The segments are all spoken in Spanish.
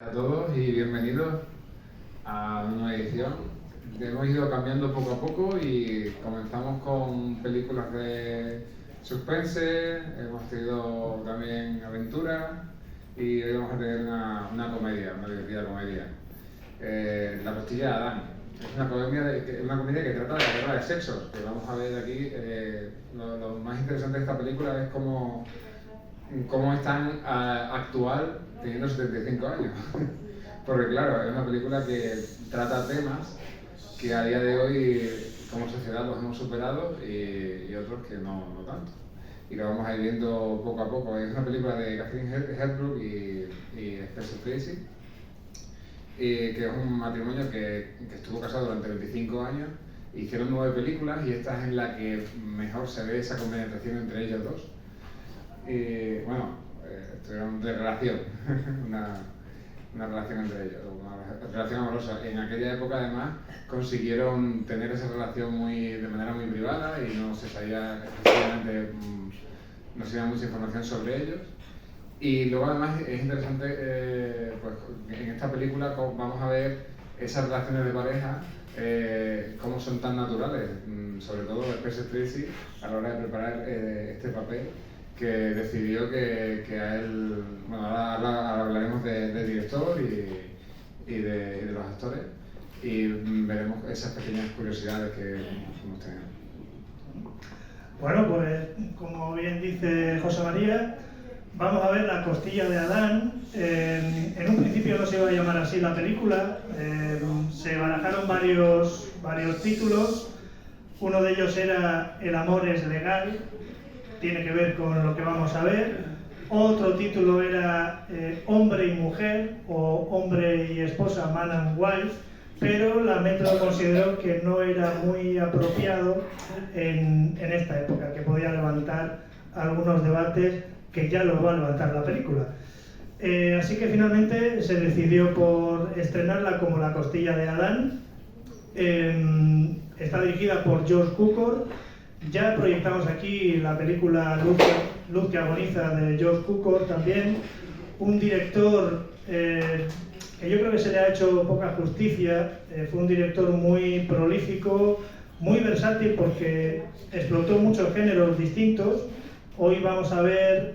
A todos y bienvenidos a una nueva edición. Hemos ido cambiando poco a poco y comenzamos con películas de suspense, hemos tenido también aventura y hoy vamos a tener una comedia, una divertida comedia. La costilla de Adán. Es una comedia que trata de la guerra de sexos, que vamos a ver aquí. Lo más interesante de esta película es cómo es tan actual teniendo 75 años. Porque claro, es una película que trata temas que a día de hoy como sociedad los hemos superado y otros que no tanto. Y lo vamos a ir viendo poco a poco. Es una película de Catherine Hepburn y Spencer Tracy, que es un matrimonio que estuvo casado durante 25 años. Hicieron 9 películas y esta es en la que mejor se ve esa compenetración entre ellos dos. Y bueno, tuvieron de relación, una relación entre ellos, una relación amorosa. En aquella época además consiguieron tener esa relación de manera muy privada y no se sabía excesivamente, no se sabía mucha información sobre ellos. Y luego además es interesante, pues en esta película vamos a ver esas relaciones de pareja, cómo son tan naturales, sobre todo Spencer Tracy a la hora de preparar este papel, que decidió que a él, bueno, ahora hablaremos del director y de los actores y veremos esas pequeñas curiosidades que hemos tenido. Bueno, pues como bien dice José María, vamos a ver La costilla de Adán. En un principio no se iba a llamar así la película, se barajaron varios títulos. Uno de ellos era El amor es legal, tiene que ver con lo que vamos a ver. Otro título era Hombre y mujer o Hombre y esposa, Man and Wife, pero la Metro consideró que no era muy apropiado en esta época, que podía levantar algunos debates que ya los va a levantar la película. Así que finalmente se decidió por estrenarla como La costilla de Adán. Está dirigida por George Cukor. Ya proyectamos aquí la película Luz que agoniza de George Cukor también, un director que yo creo que se le ha hecho poca justicia. Fue un director muy prolífico, muy versátil porque explotó muchos géneros distintos. Hoy vamos a ver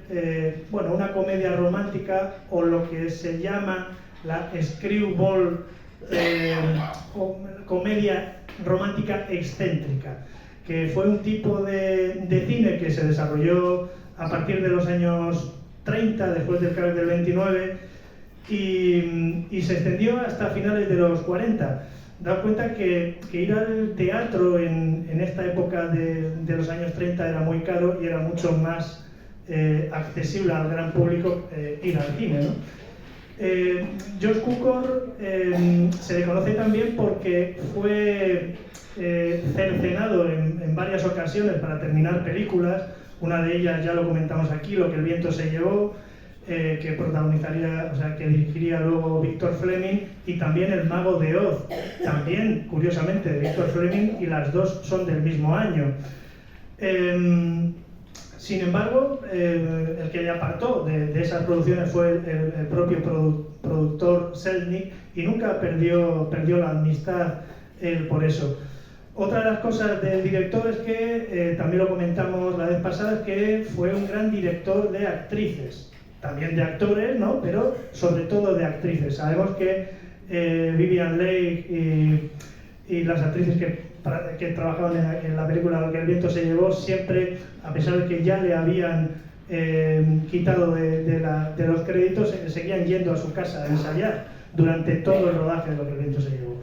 una comedia romántica o lo que se llama la screwball, comedia romántica excéntrica, que fue un tipo de cine que se desarrolló a partir de los años 30, después del crack del 29, y se extendió hasta finales de los 40. Daos cuenta que ir al teatro en esta época de los años 30 era muy caro y era mucho más accesible al gran público ir al cine, ¿no? George Cukor se le conoce también porque fue cercenado en varias ocasiones para terminar películas. Una de ellas ya lo comentamos aquí, Lo que el viento se llevó, que protagonizaría, que dirigiría luego Victor Fleming, y también El mago de Oz, también curiosamente de Victor Fleming, y las dos son del mismo año. Sin embargo, el que le apartó de esas producciones fue el propio productor Selznick, y nunca perdió la amistad por eso. Otra de las cosas del director es que, también lo comentamos la vez pasada, es que fue un gran director de actrices, también de actores, ¿no? Pero sobre todo de actrices. Sabemos que Vivien Leigh y las actrices que trabajaban en la película Lo que el viento se llevó, siempre, a pesar de que ya le habían quitado de los créditos, seguían yendo a su casa a ensayar durante todo el rodaje de Lo que el viento se llevó.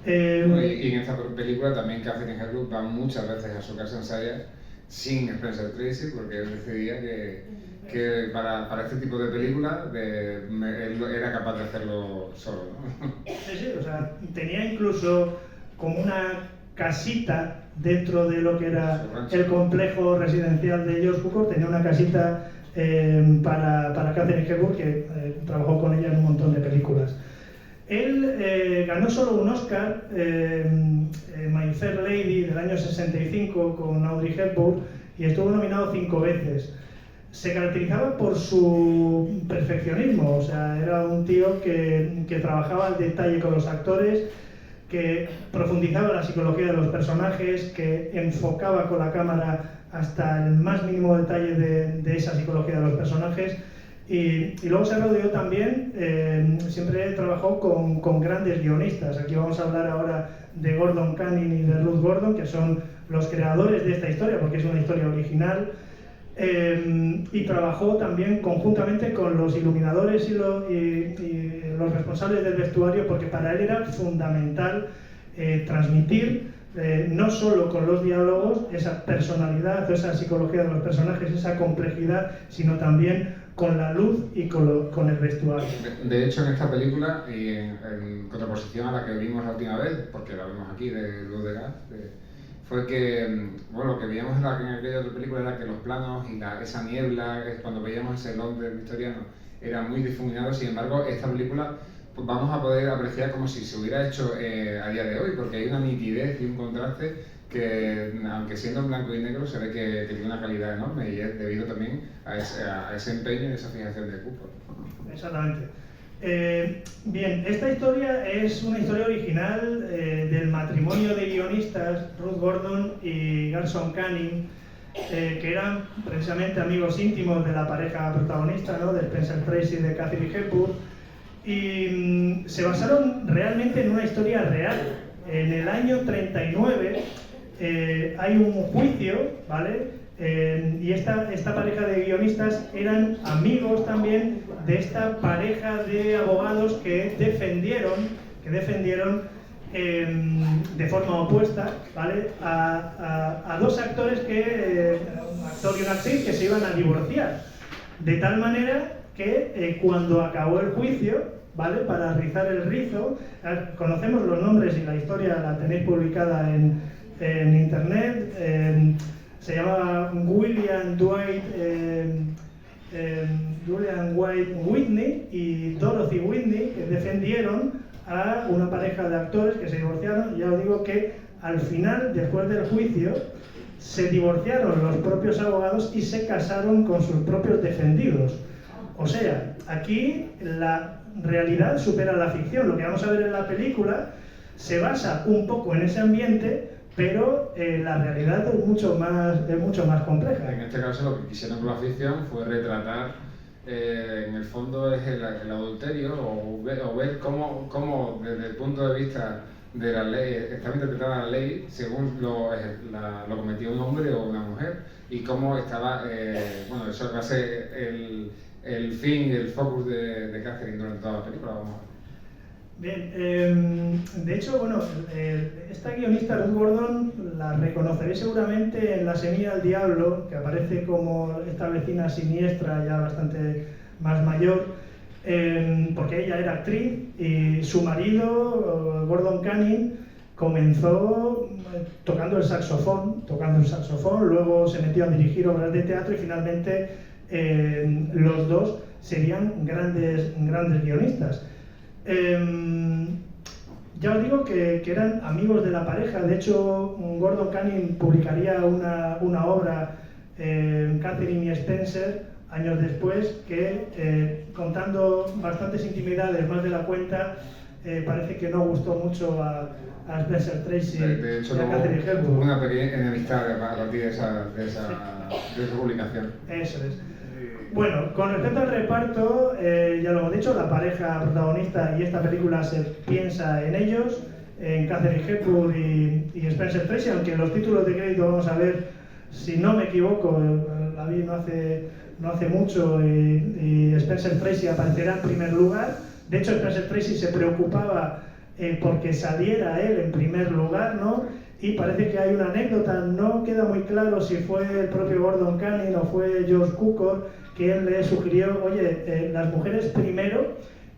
Y en esta película también Catherine Hepburn va muchas veces a su casa a ensayar sin Spencer Tracy, porque él decidía que para este tipo de películas él era capaz de hacerlo solo, ¿no? Sí, tenía incluso como una casita dentro de lo que era el complejo residencial de George Cukor. Tenía una casita para Catherine Hepburn, que trabajó con ella en un montón de películas. Él ganó solo un Oscar, My Fair Lady, del año 65, con Audrey Hepburn, y estuvo nominado 5 veces. se caracterizaba por su perfeccionismo, o sea, era un tío que trabajaba al detalle con los actores, que profundizaba en la psicología de los personajes, que enfocaba con la cámara hasta el más mínimo detalle de esa psicología de los personajes. Y luego se rodeó también, siempre trabajó con grandes guionistas. Aquí vamos a hablar ahora de Gordon Canning y de Ruth Gordon, que son los creadores de esta historia, porque es una historia original. Y trabajó también conjuntamente con los iluminadores y los responsables del vestuario, porque para él era fundamental transmitir no solo con los diálogos esa personalidad o esa psicología de los personajes, esa complejidad, sino también con la luz y con el vestuario. De hecho, en esta película, y en contraposición a la que vimos la última vez, porque la vimos aquí de Luz de Gas, fue que, bueno, lo que veíamos en aquella otra película era que los planos y esa niebla, cuando veíamos ese Londres victoriano, era muy difuminado. Sin embargo, esta película pues vamos a poder apreciar como si se hubiera hecho a día de hoy, porque hay una nitidez y un contraste que, aunque siendo en blanco y negro, se ve que tiene una calidad enorme, y es debido también a ese empeño y esa fijación de Cooper. Exactamente. Bien, esta historia es una historia original del matrimonio de guionistas Ruth Gordon y Garson Canning, que eran precisamente amigos íntimos de la pareja protagonista, ¿no?, de Spencer Tracy y de Katharine Hepburn, y se basaron realmente en una historia real. En el año 39 hay un juicio, ¿vale? Y esta pareja de guionistas eran amigos también de esta pareja de abogados que defendieron de forma opuesta, ¿vale?, a dos actores, un actor y una actriz, que se iban a divorciar. De tal manera que cuando acabó el juicio, ¿vale?, para rizar el rizo, conocemos los nombres y la historia la tenéis publicada en internet. Se llamaba William White Whitney y Dorothy Whitney, que defendieron a una pareja de actores que se divorciaron. Ya os digo que al final, después del juicio, se divorciaron los propios abogados y se casaron con sus propios defendidos. O sea, aquí la realidad supera la ficción. Lo que vamos a ver en la película se basa un poco en ese ambiente, pero la realidad es mucho más compleja. En este caso, lo que quisieron con la ficción fue retratar, en el fondo, es el adulterio, o ver cómo desde el punto de vista de la ley, estaba interpretada la ley según lo cometió un hombre o una mujer, y cómo estaba, bueno, eso va a ser el fin y el focus de Katharine durante toda la película. Vamos a ver. Bien, de hecho, bueno, esta guionista Ruth Gordon la reconoceréis seguramente en La semilla del diablo, que aparece como esta vecina siniestra, ya bastante más mayor, porque ella era actriz y su marido, Gordon Canning, comenzó tocando el saxofón, luego se metió a dirigir obras de teatro y finalmente los dos serían grandes guionistas. Ya os digo que eran amigos de la pareja. De hecho, Gordon Canning publicaría una obra, Katharine y Spencer, años después, que contando bastantes intimidades, más de la cuenta, parece que no gustó mucho a Spencer Tracy y a Katharine Hepburn. Hubo una pequeña enemistad a partir de esa publicación. Eso es. Bueno, con respecto al reparto, ya lo hemos dicho, la pareja protagonista, y esta película se piensa en ellos, en Katharine Hepburn y Spencer Tracy, aunque en los títulos de crédito vamos a ver, si no me equivoco, la vi no hace mucho, y Spencer Tracy aparecerá en primer lugar. De hecho, Spencer Tracy se preocupaba porque saliera él en primer lugar, ¿no? Y parece que hay una anécdota, no queda muy claro si fue el propio Gordon Canning o fue George Cukor, que él le sugirió, oye, las mujeres primero,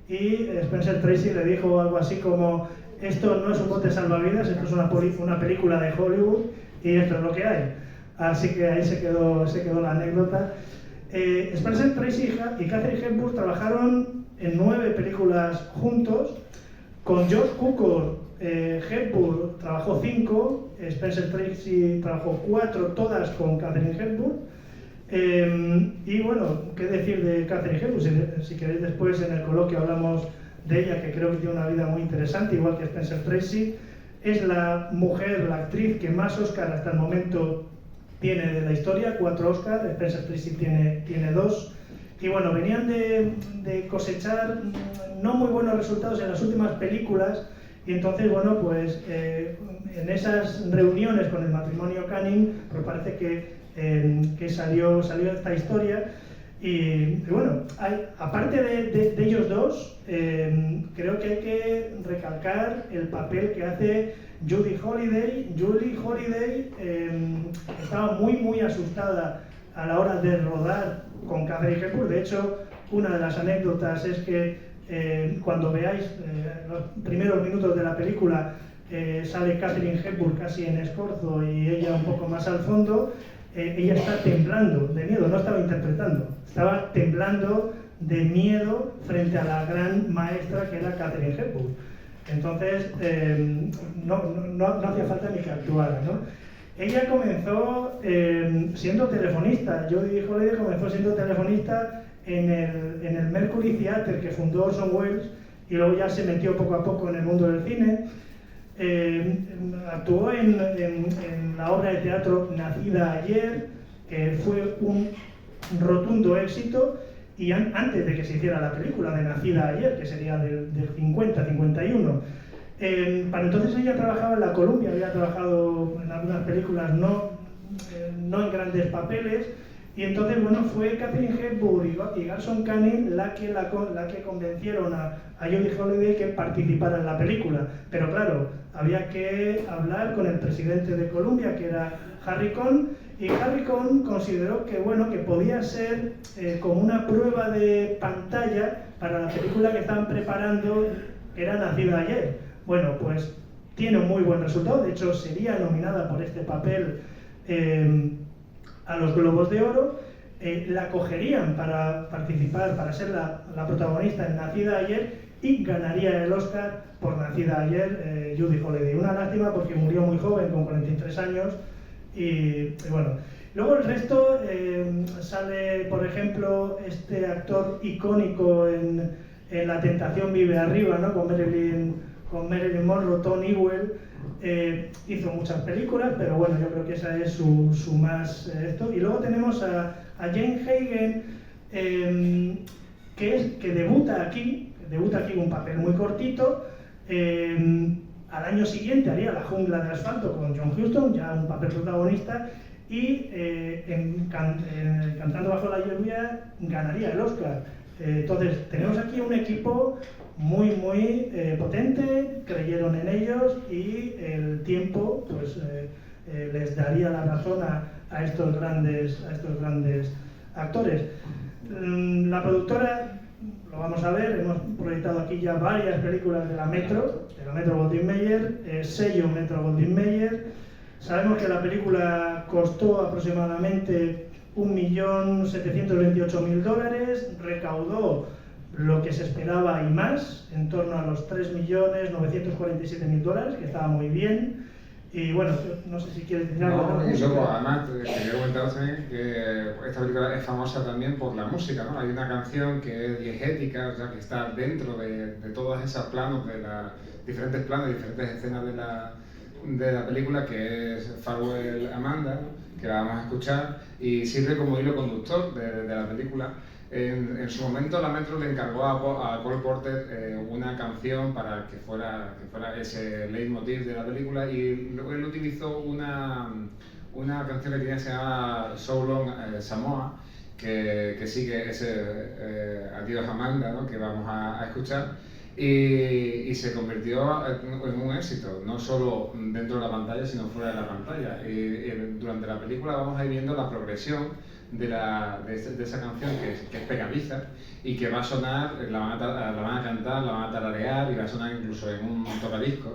y Spencer Tracy le dijo algo así como, esto no es un bote salvavidas, esto es una película de Hollywood y esto es lo que hay. Así que ahí se quedó la anécdota. Spencer Tracy y Katharine Hepburn trabajaron en 9 películas juntos. Con George Cukor, Hepburn trabajó 5, Spencer Tracy trabajó 4, todas con Katharine Hepburn. Y bueno, ¿qué decir de Katharine Hepburn? Si queréis después en el coloquio hablamos de ella, que creo que tiene una vida muy interesante, igual que Spencer Tracy. Es la mujer, la actriz que más Oscar hasta el momento tiene de la historia, 4 Oscars, Spencer Tracy tiene 2. Y bueno, venían de cosechar no muy buenos resultados en las últimas películas, y entonces, bueno, pues en esas reuniones con el matrimonio Canning, pues parece que salió esta historia. Y bueno, aparte de ellos dos, creo que hay que recalcar el papel que hace Julie Holliday. Julie Holliday estaba muy asustada a la hora de rodar con Katharine Hepburn. De hecho, una de las anécdotas es que cuando veáis los primeros minutos de la película, sale Katharine Hepburn casi en escorzo y ella un poco más al fondo. Ella está temblando de miedo, no estaba interpretando, estaba temblando de miedo frente a la gran maestra que era Katharine Hepburn. Entonces, no hacía falta ni que actuara, ¿no? Ella comenzó siendo telefonista. Jodie Holliday comenzó siendo telefonista en el Mercury Theatre que fundó Orson Welles, y luego ya se metió poco a poco en el mundo del cine. Actuó en la obra de teatro Nacida ayer, que fue un rotundo éxito, y antes de que se hiciera la película de Nacida ayer, que sería del 50-51. Para entonces ella trabajaba en la Columbia, había trabajado en algunas películas, no en grandes papeles, y entonces, bueno, fue Katharine Hepburn y Garson Kanin la que convencieron a Jodie Holliday que participara en la película. Pero claro, había que hablar con el presidente de Columbia, que era Harry Cohn, y Harry Cohn consideró que, bueno, que podía ser como una prueba de pantalla para la película que estaban preparando, que era Nacida ayer. Bueno, pues tiene un muy buen resultado. De hecho, sería nominada por este papel a los Globos de Oro. La cogerían para participar, para ser la protagonista en Nacida ayer, y ganaría el Oscar por Nacida ayer Jodie Holliday. Una lástima porque murió muy joven, con 43 años, y bueno. Luego el resto, sale, por ejemplo, este actor icónico en La tentación vive arriba, ¿no? con Marilyn Monroe, Tom Ewell. Hizo muchas películas, pero bueno, yo creo que esa es su más esto. Y luego tenemos a Jane Hagen, que debuta aquí con un papel muy cortito. Al año siguiente haría La jungla de asfalto con John Huston, ya un papel protagonista, y Cantando bajo la lluvia ganaría el Oscar. Entonces tenemos aquí un equipo muy potente, creyeron en ellos, y el tiempo pues les daría la razón a estos grandes actores. La productora, lo vamos a ver, hemos proyectado aquí ya varias películas de la Metro Goldwyn Mayer, sello Metro Goldwyn Mayer. Sabemos que la película costó aproximadamente $1.728.000, recaudó lo que se esperaba y más, en torno a los $3.947.000, que estaba muy bien. Y bueno, no sé si quieres decir algo. No, y luego además quería comentaros también que esta película es famosa también por la música, ¿no? Hay una canción que es diegética, o sea, que está dentro de todos esos planos, de los diferentes planos, diferentes escenas de la película, que es Farewell Amanda, que la vamos a escuchar, y sirve como hilo conductor de la película. En su momento la Metro le encargó a Cole Porter una canción para que fuera ese leitmotiv de la película, y luego él utilizó una canción que se llama So Long Samoa, que sigue ese Adiós Amanda, ¿no? que vamos a escuchar, y se convirtió en un éxito, no solo dentro de la pantalla sino fuera de la pantalla. Y durante la película vamos a ir viendo la progresión de esa canción que es pegadiza y que va a sonar, la van a cantar, la van a tararear y va a sonar incluso en un tocadiscos.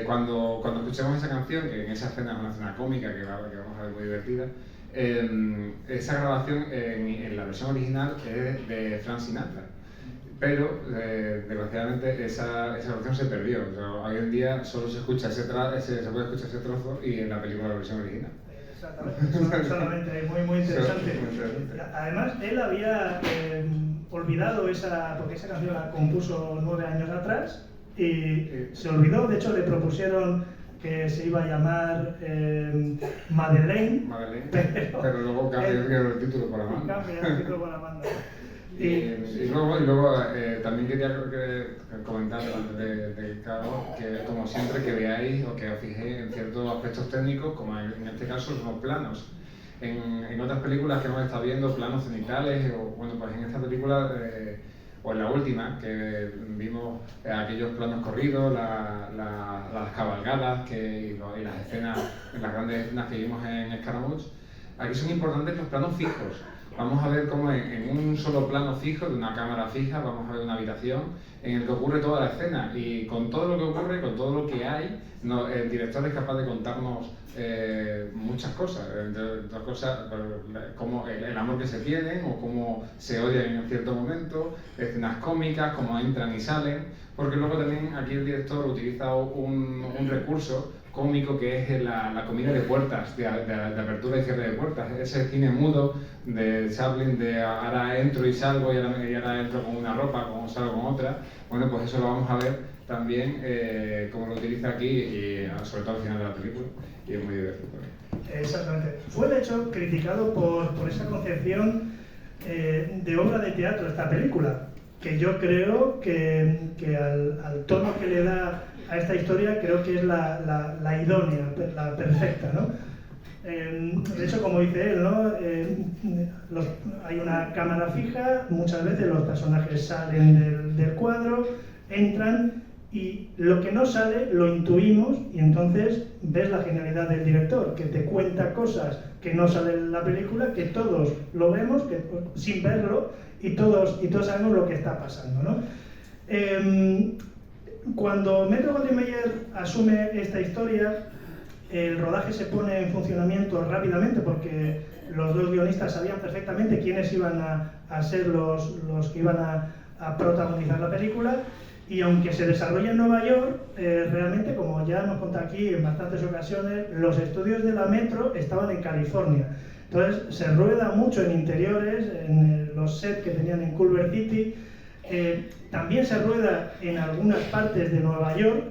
Cuando escuchemos esa canción, que en esa escena es una escena cómica que vamos a ver muy divertida, esa grabación en la versión original es de Frank Sinatra, pero desgraciadamente esa grabación se perdió. O sea, hoy en día solo se puede escuchar ese trozo, y en la película la versión original. Exactamente, solamente muy interesante. Además, él había olvidado porque esa canción la compuso 9 años atrás y se olvidó. De hecho, le propusieron que se iba a llamar Madeleine, pero luego cambió el título por Amanda. Cambia el título por Amanda. Y luego también quería comentar antes de Carlos, que como siempre que veáis o que os fijéis en ciertos aspectos técnicos, como en este caso son los planos. En otras películas que hemos estado viendo, planos cenitales, o bueno, pues en esta película, o en la última, que vimos aquellos planos corridos, las cabalgadas y las escenas, las grandes escenas que vimos en Scaramouche, aquí son importantes los planos fijos. Vamos a ver cómo en un solo plano fijo, de una cámara fija, vamos a ver una habitación en el que ocurre toda la escena, y con todo lo que ocurre, con todo lo que hay, el director es capaz de contarnos muchas cosas, como el amor que se tienen o cómo se odian en cierto momento, escenas cómicas, cómo entran y salen, porque luego también aquí el director utiliza un recurso cómico que es la comida de puertas, de apertura y cierre de puertas, ese cine mudo de Chaplin, de ahora entro y salgo y ahora entro con una ropa, como salgo con otra. Bueno, pues eso lo vamos a ver también como lo utiliza aquí, y sobre todo al final de la película, y es muy divertido también. Exactamente. Fue de hecho criticado por esa concepción de obra de teatro esta película, que yo creo que al tono que le da a esta historia, creo que es la idónea, la perfecta, ¿no? De hecho, como dice él, ¿no? Hay una cámara fija, muchas veces los personajes salen del cuadro, entran, y lo que no sale lo intuimos, y entonces ves la genialidad del director, que te cuenta cosas que no salen en la película, que todos lo vemos sin verlo, y todos sabemos lo que está pasando, ¿no? Cuando Metro-Goldwyn-Mayer asume esta historia, el rodaje se pone en funcionamiento rápidamente, porque los dos guionistas sabían perfectamente quiénes iban a ser los que iban a protagonizar la película, y aunque se desarrolla en Nueva York, realmente, como ya hemos contado aquí en bastantes ocasiones, los estudios de la Metro estaban en California. Entonces se rueda mucho en interiores, en los sets que tenían en Culver City. También se rueda en algunas partes de Nueva York.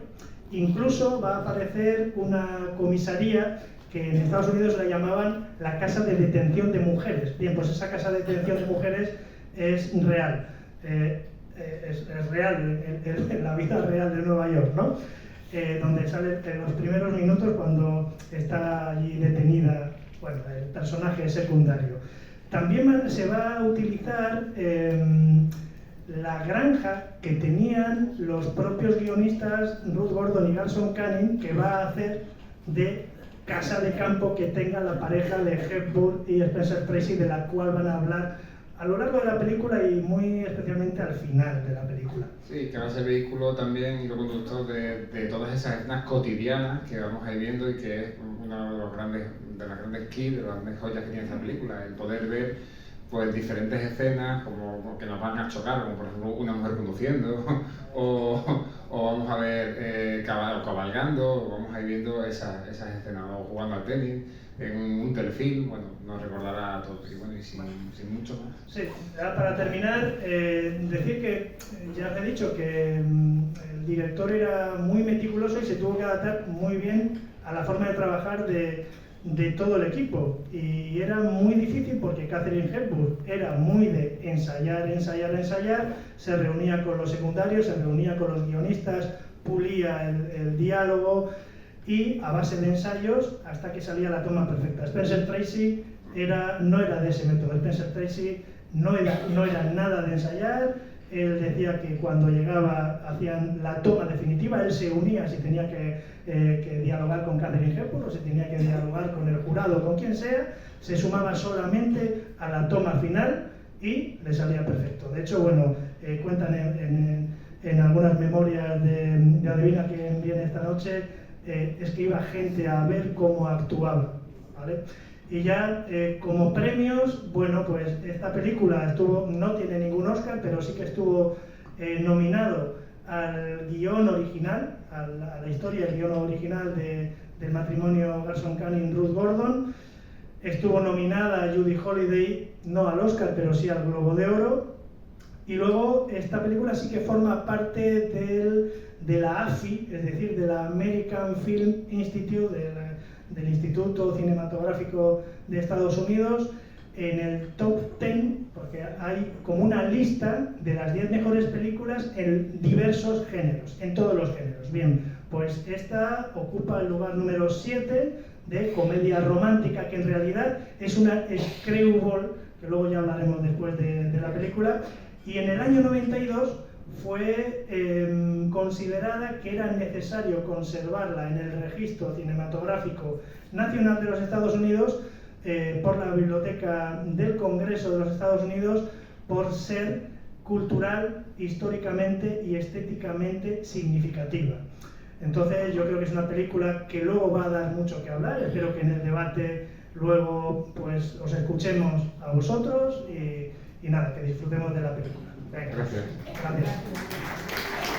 Incluso va a aparecer una comisaría que en Estados Unidos la llamaban la Casa de Detención de Mujeres. Bien, pues esa Casa de Detención de Mujeres es real. Es real, en la vida real de Nueva York, ¿no? Donde sale en los primeros minutos cuando está allí detenida, bueno, el personaje secundario. También se va a utilizar la granja que tenían los propios guionistas Ruth Gordon y Garson Kanin, que va a hacer de casa de campo que tenga la pareja de Hepburn y Spencer Tracy, de la cual van a hablar a lo largo de la película y muy especialmente al final de la película. Sí, que va a ser vehículo también y lo conductor de todas esas escenas cotidianas que vamos a ir viendo, y que es una de las grandes keys, de las grandes joyas que tiene esta película, el poder ver pues diferentes escenas como que nos van a chocar, como por ejemplo una mujer conduciendo, o vamos a ver cabalgando, o vamos a ir viendo esas escenas, o jugando al tenis, en un telefilm, bueno, nos recordará a todos, y bueno, y sin mucho más. Sí, para terminar, decir que ya os he dicho que el director era muy meticuloso y se tuvo que adaptar muy bien a la forma de trabajar de todo el equipo, y era muy difícil porque Katharine Hepburn era muy de ensayar, se reunía con los secundarios, se reunía con los guionistas, pulía el diálogo, y a base de ensayos hasta que salía la toma perfecta. Spencer Tracy no era de ese método. Spencer Tracy no era nada de ensayar. Él decía que cuando llegaba hacían la toma definitiva, él se unía si tenía que dialogar con Katharine Hepburn, o si tenía que dialogar con el jurado, con quien sea, se sumaba solamente a la toma final y le salía perfecto. De hecho, bueno, cuentan en algunas memorias de Adivina quién viene esta noche, es que iba gente a ver cómo actuaba, ¿vale? Y ya como premios, bueno, pues esta película no tiene ningún Oscar, pero sí que estuvo nominado al guión original, a la historia, el guión original del matrimonio Garson Kanin-Ruth Gordon. Estuvo nominada Judy Holliday, no al Oscar, pero sí al Globo de Oro. Y luego esta película sí que forma parte de la AFI, es decir, de la American Film Institute, del Instituto Cinematográfico de Estados Unidos, en el top 10, porque hay como una lista de las 10 mejores películas en diversos géneros, en todos los géneros. Bien, pues esta ocupa el lugar número 7 de comedia romántica, que en realidad es una screwball, que luego ya hablaremos después de la película, y en el año 92 fue considerada que era necesario conservarla en el Registro Cinematográfico Nacional de los Estados Unidos por la Biblioteca del Congreso de los Estados Unidos, por ser cultural, históricamente y estéticamente significativa. Entonces yo creo que es una película que luego va a dar mucho que hablar. Espero que en el debate luego pues os escuchemos a vosotros y nada, que disfrutemos de la película. Venga. Gracias. Gracias.